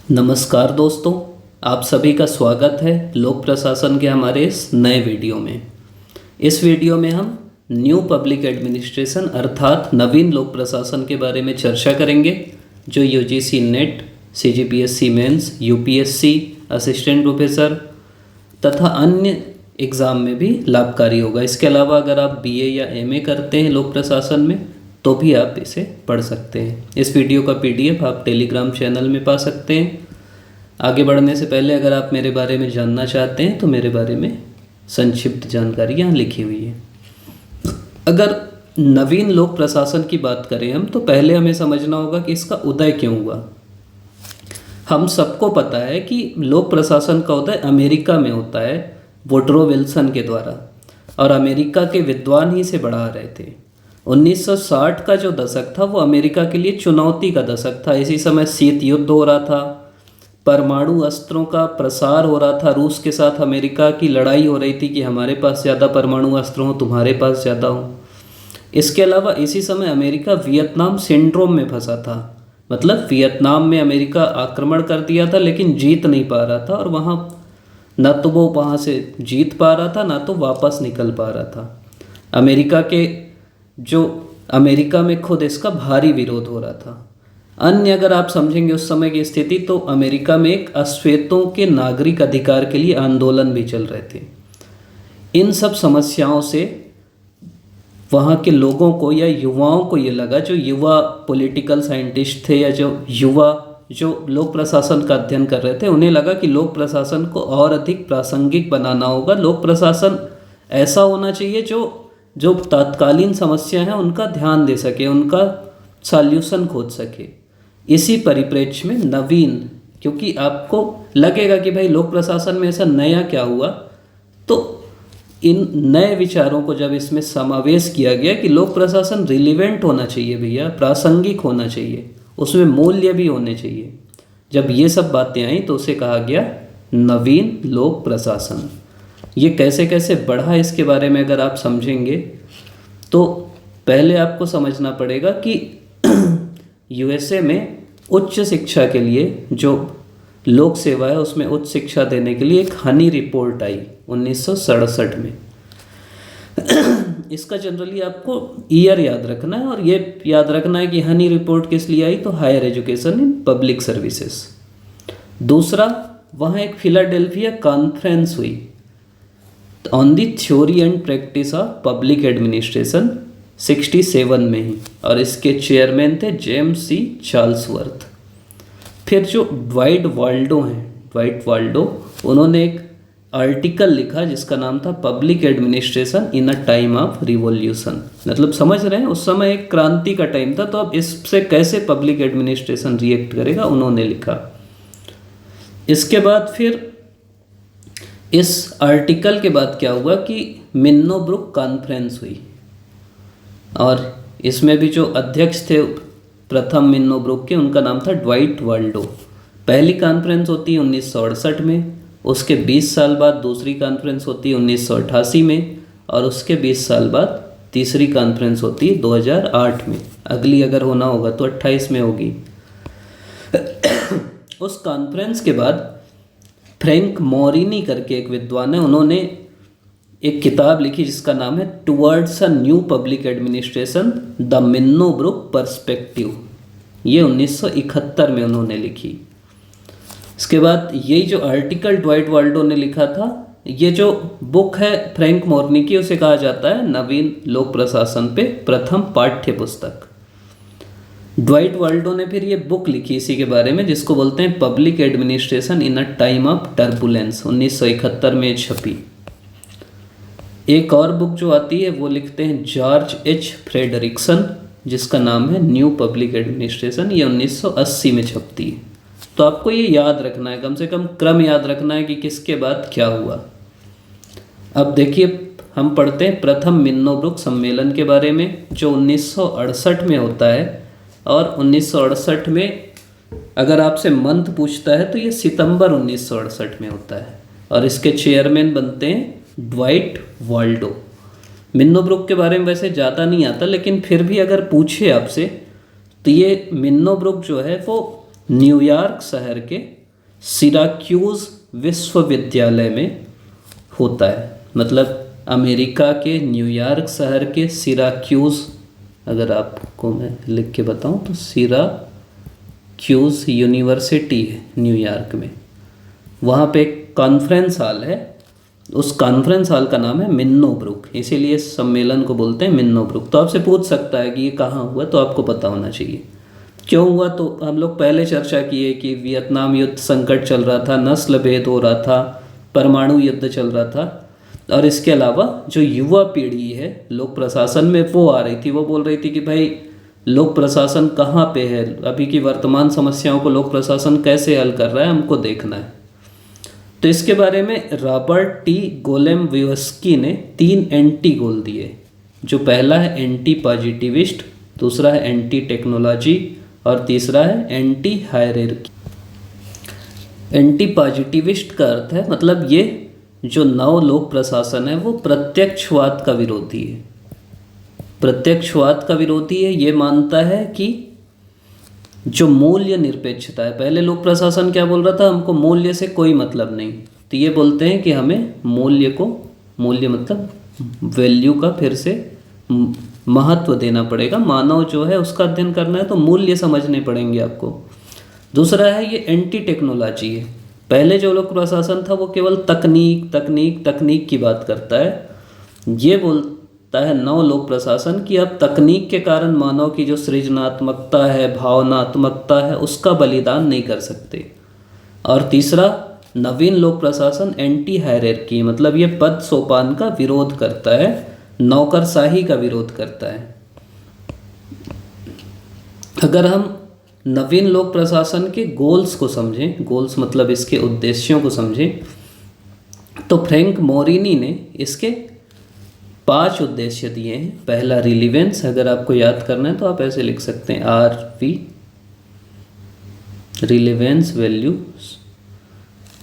नमस्कार दोस्तों, आप सभी का स्वागत है लोक प्रशासन के हमारे इस नए वीडियो में। इस वीडियो में हम न्यू पब्लिक एडमिनिस्ट्रेशन अर्थात नवीन लोक प्रशासन के बारे में चर्चा करेंगे, जो UGC NET, CGPSC mains, UPSC, assistant professor तथा अन्य एग्ज़ाम में भी लाभकारी होगा। इसके अलावा अगर आप बीए या एमए करते हैं लोक प्रशासन में तो भी आप इसे पढ़ सकते हैं। इस वीडियो का पीडीएफ आप टेलीग्राम चैनल में पा सकते हैं। आगे बढ़ने से पहले अगर आप मेरे बारे में जानना चाहते हैं तो मेरे बारे में संक्षिप्त जानकारी यहाँ लिखी हुई है। अगर नवीन लोक प्रशासन की बात करें हम, तो पहले हमें समझना होगा कि इसका उदय क्यों हुआ। हम सबको पता है कि लोक प्रशासन का उदय अमेरिका में होता है वुडरो विल्सन के द्वारा, और अमेरिका के विद्वान ही से बढ़ा रहे थे। 1960 का जो दशक था वो अमेरिका के लिए चुनौती का दशक था। इसी समय शीत युद्ध हो रहा था, परमाणु अस्त्रों का प्रसार हो रहा था, रूस के साथ अमेरिका की लड़ाई हो रही थी कि हमारे पास ज़्यादा परमाणु अस्त्र हो, तुम्हारे पास ज़्यादा हो। इसके अलावा इसी समय अमेरिका वियतनाम सिंड्रोम में फंसा था, मतलब वियतनाम में अमेरिका आक्रमण कर दिया था लेकिन जीत नहीं पा रहा था, और वहाँ न तो वो वहाँ से जीत पा रहा था ना तो वापस निकल पा रहा था। अमेरिका में खुद इसका भारी विरोध हो रहा था। अन्य अगर आप समझेंगे उस समय की स्थिति, तो अमेरिका में एक अश्वेतों के नागरिक अधिकार के लिए आंदोलन भी चल रहे थे। इन सब समस्याओं से वहाँ के लोगों को या युवाओं को ये लगा, जो युवा पॉलिटिकल साइंटिस्ट थे या जो लोक प्रशासन का अध्ययन कर रहे थे, उन्हें लगा कि लोक प्रशासन को और अधिक प्रासंगिक बनाना होगा। लोक प्रशासन ऐसा होना चाहिए जो तत्कालीन समस्या हैं उनका ध्यान दे सके, उनका सॉल्यूशन खोज सके। इसी परिप्रेक्ष्य में नवीन, क्योंकि आपको लगेगा कि भाई लोक प्रशासन में ऐसा नया क्या हुआ, तो इन नए विचारों को जब इसमें समावेश किया गया कि लोक प्रशासन रिलीवेंट होना चाहिए भैया, प्रासंगिक होना चाहिए, उसमें मूल्य भी होने चाहिए। जब ये सब बातें आई तो उसे कहा गया नवीन लोक प्रशासन। ये कैसे कैसे बढ़ा, इसके बारे में अगर आप समझेंगे तो पहले आपको समझना पड़ेगा कि यूएसए में उच्च शिक्षा के लिए जो लोक सेवा है उसमें उच्च शिक्षा देने के लिए एक हनी रिपोर्ट आई 1967 में। इसका जनरली आपको ईयर याद रखना है, और ये याद रखना है कि हनी रिपोर्ट किस लिए आई, तो higher education in public services. दूसरा, वहाँ एक फिलाडेल्फिया कॉन्फ्रेंस हुई on the theory and practice of public administration 67 में ही, और इसके चेयरमैन थे जेम्स सी चार्ल्सवर्थ। फिर जो ड्वाइट वाल्डो, उन्होंने एक आर्टिकल लिखा जिसका नाम था public administration in a time of revolution. मतलब समझ रहे हैं, उस समय एक क्रांति का टाइम था, तो अब इससे कैसे पब्लिक एडमिनिस्ट्रेशन रिएक्ट करेगा, उन्होंने लिखा। इसके बाद फिर इस आर्टिकल के बाद क्या हुआ कि मिन्नोब्रुक कॉन्फ्रेंस हुई, और इसमें भी जो अध्यक्ष थे प्रथम मिन्नोब्रुक के, उनका नाम था ड्वाइट वाल्डो। पहली कॉन्फ्रेंस होती है 1968 में, उसके 20 साल बाद दूसरी कॉन्फ्रेंस होती है 1988 में, और उसके 20 साल बाद तीसरी कॉन्फ्रेंस होती है 2008 में। अगली अगर होना होगा तो 28 में होगी। उस कॉन्फ्रेंस के बाद फ्रैंक मोरिनी करके एक विद्वान है, उन्होंने एक किताब लिखी जिसका नाम है towards a new public administration the मिन्नोब्रुक perspective. ये 1971 में उन्होंने लिखी। इसके बाद यही जो आर्टिकल ड्वाइट वाल्डो ने लिखा था, ये जो बुक है फ्रैंक मोरिनी की, उसे कहा जाता है नवीन लोक प्रशासन पे प्रथम पाठ्य पुस्तक। ड्वाइट वाल्डो ने फिर ये बुक लिखी इसी के बारे में, जिसको बोलते हैं public administration in a time of turbulence, 1971 में छपी। एक और बुक जो आती है वो लिखते हैं जॉर्ज एच फ्रेडरिक्सन, जिसका नाम है न्यू पब्लिक एडमिनिस्ट्रेशन, ये 1980 में छपती है। तो आपको ये याद रखना है, कम से कम क्रम याद रखना है कि किसके बाद क्या हुआ। अब देखिए, हम पढ़ते हैं प्रथम मिन्नोब्रुक सम्मेलन के बारे में, जो 1968 में होता है, और 1968 में अगर आपसे मंथ पूछता है तो ये सितंबर 1968 में होता है, और इसके चेयरमैन बनते हैं ड्वाइट वाल्डो। मिन्नोब्रुक के बारे में वैसे ज़्यादा नहीं आता, लेकिन फिर भी अगर पूछे आपसे तो ये मिन्नोब्रुक जो है वो न्यूयॉर्क शहर के सिराक्यूज विश्वविद्यालय में होता है। मतलब अमेरिका के न्यूयॉर्क शहर के सिराक्यूज, अगर आपको मैं लिख के बताऊं तो सिराक्यूज यूनिवर्सिटी है न्यूयॉर्क में, वहाँ पे एक कॉन्फ्रेंस हॉल है, उस कॉन्फ्रेंस हॉल का नाम है मिन्नोब्रुक, इसीलिए इस सम्मेलन को बोलते हैं मिन्नोब्रुक। तो आपसे पूछ सकता है कि ये कहाँ हुआ, तो आपको पता होना चाहिए क्यों हुआ। तो हम लोग पहले चर्चा किए कि वियतनाम युद्ध संकट चल रहा था, नस्ल भेद हो रहा था, परमाणु युद्ध चल रहा था, और इसके अलावा जो युवा पीढ़ी है लोक प्रशासन में वो आ रही थी, वो बोल रही थी कि भाई लोक प्रशासन कहाँ पे है, अभी की वर्तमान समस्याओं को लोक प्रशासन कैसे हल कर रहा है, हमको देखना है। तो इसके बारे में रॉबर्ट टी गोलेमविस्की ने 3 एंटी गोल दिए। जो पहला है एंटी पॉजिटिविस्ट, दूसरा है एंटी टेक्नोलॉजी और तीसरा है एंटी हायरार्की। एंटी पॉजिटिविस्ट का अर्थ है, मतलब ये जो नव लोक प्रशासन है वो प्रत्यक्षवाद का विरोधी है। प्रत्यक्षवाद का विरोधी है, ये मानता है कि जो मूल्य निरपेक्षता है, पहले लोक प्रशासन क्या बोल रहा था, हमको मूल्य से कोई मतलब नहीं, तो ये बोलते हैं कि हमें मूल्य मतलब वैल्यू का फिर से महत्व देना पड़ेगा, मानव जो है उसका अध्ययन करना है तो मूल्य समझने पड़ेंगे आपको। दूसरा है ये एंटी टेक्नोलॉजी है, पहले जो लोक प्रशासन था वो केवल तकनीक की बात करता है, ये बोलता है नव लोक प्रशासन कि अब तकनीक के कारण मानव की जो सृजनात्मकता है, भावनात्मकता है, उसका बलिदान नहीं कर सकते। और तीसरा नवीन लोक प्रशासन एंटी हायरार्की, मतलब ये पद सोपान का विरोध करता है, नौकरशाही का विरोध करता है। अगर हम नवीन लोक प्रशासन के गोल्स को समझें, गोल्स मतलब इसके उद्देश्यों को समझें, तो फ्रैंक मोरिनी ने इसके 5 उद्देश्य दिए हैं। पहला रिलीवेंस, अगर आपको याद करना है तो आप ऐसे लिख सकते हैं RV, रिलीवेंस वैल्यू।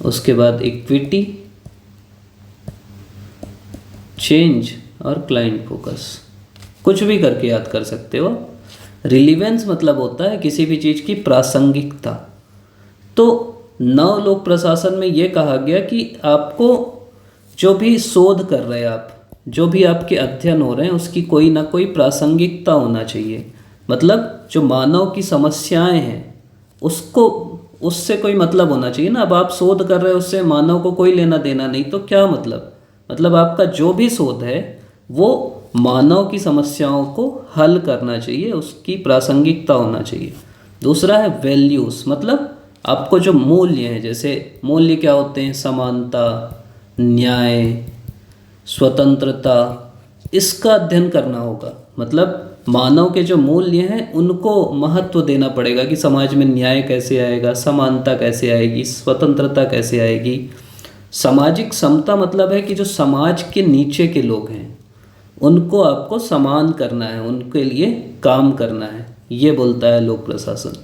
उसके बाद इक्विटी, चेंज और क्लाइंट फोकस, कुछ भी करके याद कर सकते हो। रिलीवेंस मतलब होता है किसी भी चीज़ की प्रासंगिकता। तो नव लोक प्रशासन में ये कहा गया कि आपको जो भी शोध कर रहे हैं आप, जो भी आपके अध्ययन हो रहे हैं, उसकी कोई ना कोई प्रासंगिकता होना चाहिए। मतलब जो मानव की समस्याएं हैं उसको, उससे कोई मतलब होना चाहिए ना। अब आप शोध कर रहे हो, उससे मानव को कोई लेना देना नहीं, तो क्या मतलब आपका जो भी शोध है वो मानव की समस्याओं को हल करना चाहिए, उसकी प्रासंगिकता होना चाहिए। दूसरा है वैल्यूज़, मतलब आपको जो मूल्य हैं, जैसे मूल्य क्या होते हैं, समानता, न्याय, स्वतंत्रता, इसका अध्ययन करना होगा। मतलब मानव के जो मूल्य हैं उनको महत्व देना पड़ेगा कि समाज में न्याय कैसे आएगा, समानता कैसे आएगी, स्वतंत्रता कैसे आएगी। सामाजिक समता मतलब है कि जो समाज के नीचे के लोग हैं उनको आपको समान करना है, उनके लिए काम करना है, ये बोलता है लोक प्रशासन।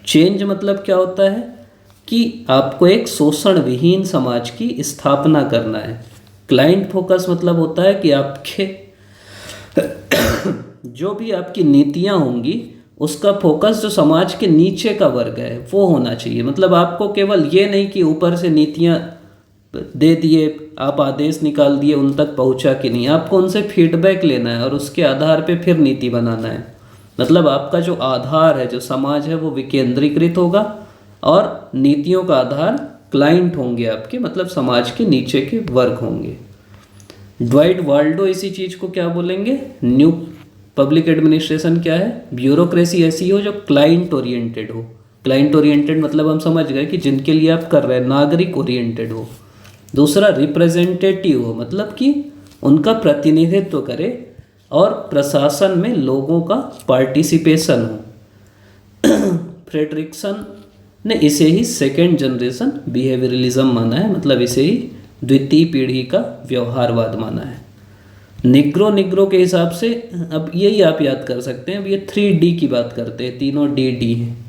चेंज मतलब क्या होता है कि आपको एक शोषण विहीन समाज की स्थापना करना है। क्लाइंट फोकस मतलब होता है कि आपके जो भी आपकी नीतियाँ होंगी उसका फोकस जो समाज के नीचे का वर्ग है वो होना चाहिए। मतलब आपको केवल ये नहीं कि ऊपर से नीतियाँ दे दिए, आप आदेश निकाल दिए, उन तक पहुंचा कि नहीं, आपको उनसे फीडबैक लेना है और उसके आधार पे फिर नीति बनाना है। मतलब आपका जो आधार है, जो समाज है, वो विकेंद्रीकृत होगा और नीतियों का आधार क्लाइंट होंगे आपके, मतलब समाज के नीचे के वर्ग होंगे। ड्वाइट वाल्डो इसी चीज़ को क्या बोलेंगे, न्यू पब्लिक एडमिनिस्ट्रेशन क्या है, ब्यूरोक्रेसी ऐसी हो जो क्लाइंट ओरिएंटेड हो। क्लाइंट ओरिएंटेड मतलब हम समझ गए कि जिनके लिए आप कर रहे हैं, नागरिक ओरिएंटेड हो। दूसरा रिप्रेजेंटेटिव हो, मतलब कि उनका प्रतिनिधित्व करे और प्रशासन में लोगों का पार्टिसिपेशन हो। फ्रेडरिक्सन ने इसे ही सेकेंड जनरेशन बिहेवियरलिज्म माना है, मतलब इसे ही द्वितीय पीढ़ी का व्यवहारवाद माना है। निग्रो के हिसाब से अब यही आप याद कर सकते हैं। अब ये 3D की बात करते हैं, तीनों डी हैं।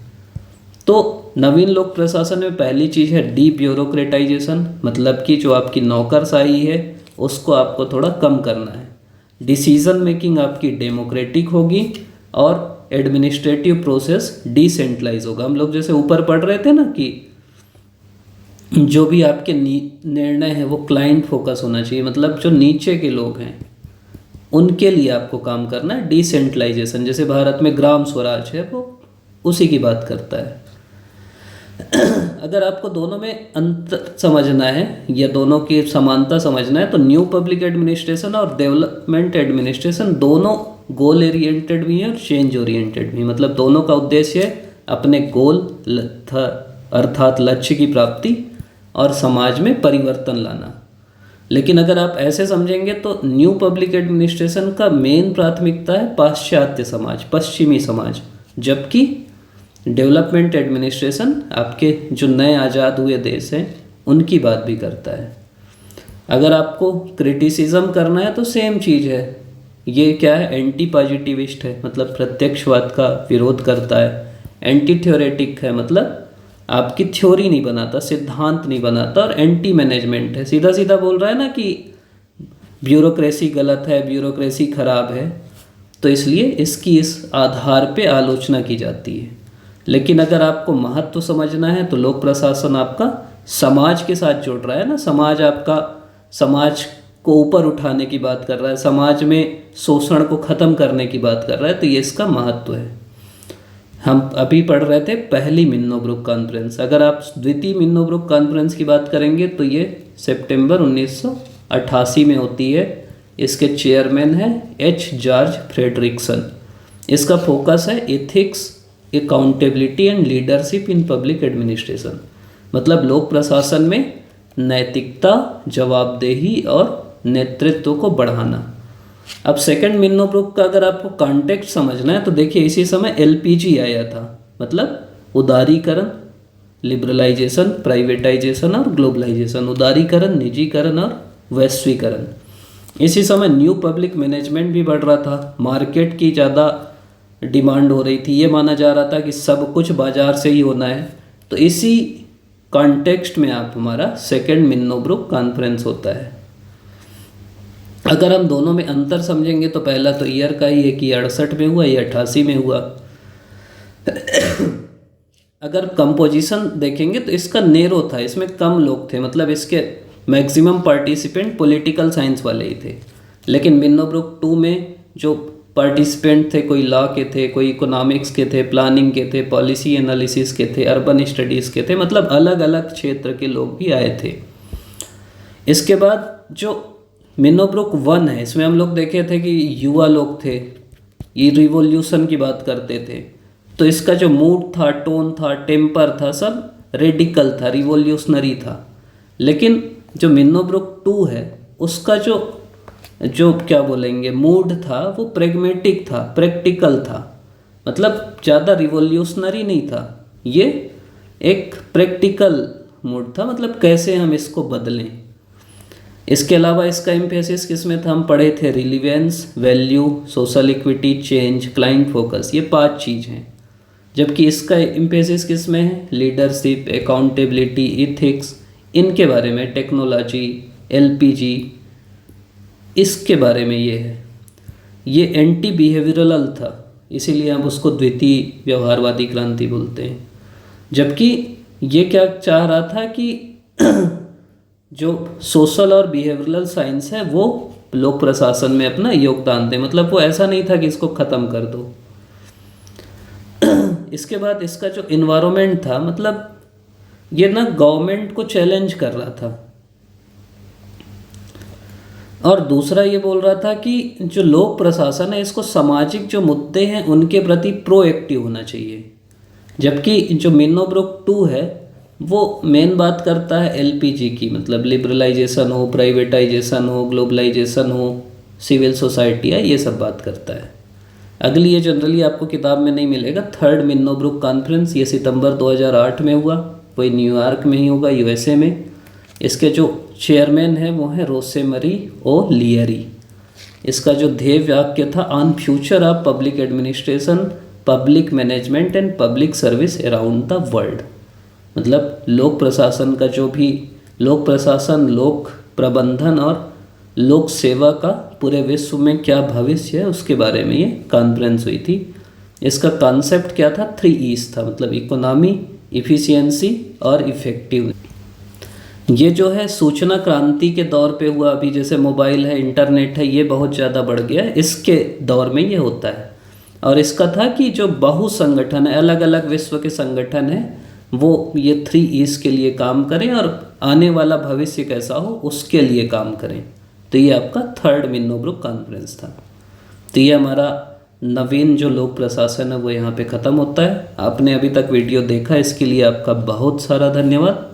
तो नवीन लोक प्रशासन में पहली चीज़ है डी ब्यूरोक्रेटाइजेशन, मतलब कि जो आपकी नौकरशाही है उसको आपको थोड़ा कम करना है। डिसीजन मेकिंग आपकी डेमोक्रेटिक होगी और एडमिनिस्ट्रेटिव प्रोसेस डिसेंट्रलाइज होगा। हम लोग जैसे ऊपर पढ़ रहे थे ना कि जो भी आपके निर्णय है वो क्लाइंट फोकस होना चाहिए, मतलब जो नीचे के लोग हैं उनके लिए आपको काम करना है। डिसेंट्रलाइजेशन, जैसे भारत में ग्राम स्वराज है, वो उसी की बात करता है। अगर आपको दोनों में अंतर समझना है या दोनों की समानता समझना है तो न्यू पब्लिक एडमिनिस्ट्रेशन और डेवलपमेंट एडमिनिस्ट्रेशन दोनों गोल ओरिएंटेड भी हैं और चेंज ओरिएंटेड भी, मतलब दोनों का उद्देश्य है अपने गोल अर्थात लक्ष्य की प्राप्ति और समाज में परिवर्तन लाना। लेकिन अगर आप ऐसे समझेंगे तो न्यू पब्लिक एडमिनिस्ट्रेशन का मेन प्राथमिकता है पाश्चात्य समाज, पश्चिमी समाज, जबकि डेवलपमेंट एडमिनिस्ट्रेशन आपके जो नए आज़ाद हुए देश हैं उनकी बात भी करता है। अगर आपको क्रिटिसिज्म करना है तो सेम चीज़ है। ये क्या है, एंटी पॉजिटिविस्ट है, मतलब प्रत्यक्षवाद का विरोध करता है। एंटी थ्योरेटिक है, मतलब आपकी थ्योरी नहीं बनाता, सिद्धांत नहीं बनाता। और एंटी मैनेजमेंट है, सीधा सीधा बोल रहा है ना कि ब्यूरोक्रेसी गलत है, ब्यूरोक्रेसी खराब है, तो इसलिए इसकी इस आधार पे आलोचना की जाती है। लेकिन अगर आपको महत्व समझना है तो लोक प्रशासन आपका समाज के साथ जोड़ रहा है ना, समाज आपका, समाज को ऊपर उठाने की बात कर रहा है, समाज में शोषण को ख़त्म करने की बात कर रहा है, तो ये इसका महत्व है। हम अभी पढ़ रहे थे पहली मिन्नोब्रुक कॉन्फ्रेंस। अगर आप द्वितीय मिन्नोब्रुक कॉन्फ्रेंस की बात करेंगे तो ये सितंबर 1988 में होती है। इसके चेयरमैन हैं एच जॉर्ज फ्रेडरिक्सन। इसका फोकस है ethics, accountability and leadership in public administration, मतलब लोक प्रशासन में नैतिकता, जवाबदेही और नेतृत्व को बढ़ाना। अब सेकंड मिन्नोब्रुक का अगर आपको कॉन्टेक्स्ट समझना है तो देखिए इसी समय एलपीजी आया था, मतलब उदारीकरण, लिबरलाइजेशन, प्राइवेटाइजेशन और ग्लोबलाइजेशन, उदारीकरण, निजीकरण और वैश्वीकरण। इसी समय न्यू पब्लिक मैनेजमेंट भी बढ़ रहा था, मार्केट की ज़्यादा डिमांड हो रही थी, ये माना जा रहा था कि सब कुछ बाजार से ही होना है। तो इसी कॉन्टेक्स्ट में आप हमारा सेकंड मिन्नोब्रुक कॉन्फ्रेंस होता है। अगर हम दोनों में अंतर समझेंगे तो पहला तो ईयर का ही है कि 68 में हुआ, ये 88 में हुआ। अगर कंपोजिशन देखेंगे तो इसका नेरो था, इसमें कम लोग थे, मतलब इसके मैक्सिमम पार्टिसिपेंट पॉलिटिकल साइंस वाले ही थे। लेकिन मिन्नोब्रुक 2 में जो पार्टिसिपेंट थे, कोई लॉ के थे, कोई इकोनॉमिक्स के थे, प्लानिंग के थे, पॉलिसी एनालिसिस के थे, अर्बन स्टडीज़ के थे, मतलब अलग अलग क्षेत्र के लोग भी आए थे। इसके बाद जो मिन्नोब्रुक 1 है, इसमें हम लोग देखे थे कि युवा लोग थे, ये रिवॉल्यूशन की बात करते थे। तो इसका जो मूड था, टोन था, टेम्पर था, सब रेडिकल था, रिवॉल्यूशनरी था। लेकिन जो मिन्नोब्रुक 2 है उसका जो क्या बोलेंगे मूड था वो प्रेगमेटिक था, प्रैक्टिकल था, मतलब ज़्यादा रिवॉल्यूशनरी नहीं था, ये एक प्रैक्टिकल मूड था, मतलब कैसे हम इसको बदलें। इसके अलावा इसका एम्फेसिस किस में था, हम पढ़े थे relevance, value, social equity, change, client focus, ये 5 चीज़ हैं। जबकि इसका एम्फेसिस किस में है, लीडरशिप, अकाउंटेबिलिटी, इथिक्स, इनके बारे में, टेक्नोलॉजी, एलपीजी, इसके बारे में ये है। ये एंटी बिहेवियरल था, इसीलिए हम उसको द्वितीय व्यवहारवादी क्रांति बोलते हैं। जबकि ये क्या चाह रहा था कि जो सोशल और बिहेवियरल साइंस है वो लोक प्रशासन में अपना योगदान दें, मतलब वो ऐसा नहीं था कि इसको ख़त्म कर दो। इसके बाद इसका जो इन्वायरमेंट था, मतलब ये ना गवर्नमेंट को चैलेंज कर रहा था, और दूसरा ये बोल रहा था कि जो लोक प्रशासन है इसको सामाजिक जो मुद्दे हैं उनके प्रति प्रोएक्टिव होना चाहिए। जबकि जो मिन्नोब्रुक 2 है वो मेन बात करता है एलपीजी की, मतलब लिबरलाइजेशन हो, प्राइवेटाइजेशन हो, ग्लोबलाइजेशन हो, सिविल सोसाइटी है, ये सब बात करता है। अगली ये जनरली आपको किताब में नहीं मिलेगा, थर्ड मिन्नोब्रुक कॉन्फ्रेंस, ये सितंबर 2008 में हुआ, वही न्यूयॉर्क में ही होगा, यूएसए में। इसके जो चेयरमैन है वो है रोसेमरी ओ लियरी। इसका जो ध्येय वाक्य था, on future of public administration, public management and public service around the world, मतलब लोक प्रशासन का जो भी लोक प्रशासन, लोक प्रबंधन और लोक सेवा का पूरे विश्व में क्या भविष्य है उसके बारे में ये कॉन्फ्रेंस हुई थी। इसका कॉन्सेप्ट क्या था, 3 E's था, मतलब इकोनॉमी, इफ़िशियंसी और इफेक्टिव। ये जो है सूचना क्रांति के दौर पे हुआ, अभी जैसे मोबाइल है, इंटरनेट है, ये बहुत ज़्यादा बढ़ गया है, इसके दौर में ये होता है। और इसका था कि जो बहु संगठन है, अलग अलग विश्व के संगठन है, वो ये 3 E's के लिए काम करें और आने वाला भविष्य कैसा हो उसके लिए काम करें। तो ये आपका 3rd मिन्नोब्रुक कॉन्फ्रेंस था। तो ये हमारा नवीन जो लोक प्रशासन है वो यहाँ पे ख़त्म होता है। आपने अभी तक वीडियो देखा, इसके लिए आपका बहुत सारा धन्यवाद।